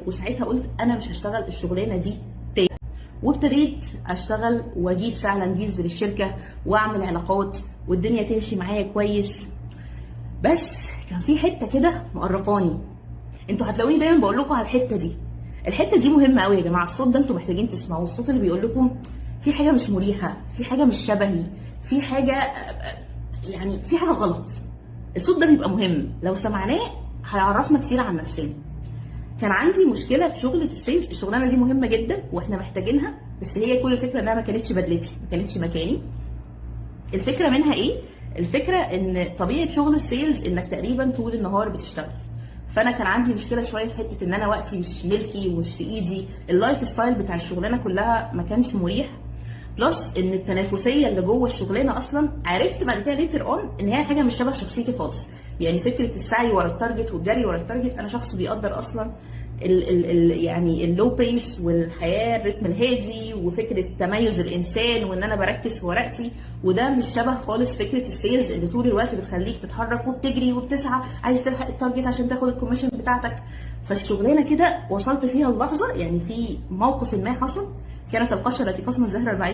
وساعتها قلت انا مش هشتغل الشغلانه دي تاني. وابتديت اشتغل واجيب فعلا ديلز للشركه واعمل علاقات والدنيا تمشي معايا كويس. بس كان في حته كده مقرقاني. انتوا هتلاقوني دايما بقول لكم على الحته دي. الحته دي مهمه قوي يا جماعه. الصوت ده انتوا محتاجين تسمعوه، الصوت اللي بيقول لكم في حاجه مش مريحه، في حاجه مش شبهي، في حاجه يعني في حاجه غلط. الصوت ده بيبقى مهم، لو سمعناه هيعرفنا كتير عن نفسنا. كان عندي مشكله في شغله السيلز. الشغلانه دي مهمه جدا واحنا محتاجينها، بس هي كل الفكره انها ما كانتش بدلتي، ما كانتش مكاني. الفكره منها ايه؟ الفكره ان طبيعه شغل السيلز انك تقريبا طول النهار بتشتغل. فانا كان عندي مشكله شويه في حته ان انا وقتي مش ملكي ومش في ايدي. اللايف ستايل بتاع الشغلانه كلها ما كانش مريح. بلس ان التنافسيه اللي جوه الشغلانه اصلا عرفت بعد كده ليتر اون ان هي حاجه مش شبه شخصيتي خالص. يعني فكره السعي ورا التارجت والجري ورا التارجت، انا شخص بيقدر اصلا يعني اللو بيس والحياه الريتم الهادي وفكره تميز الانسان وان انا بركز في ورقتي. وده مش شبه خالص فكره السيلز اللي طول الوقت بتخليك تتحرك وبتجري وبتسعى عايز تلحق التارجت عشان تاخد الكوميشن بتاعتك. فالشغلانه كده وصلت فيها اللحظه، يعني في موقف ما حصل كانت القشه التي قسمت زهر البعير.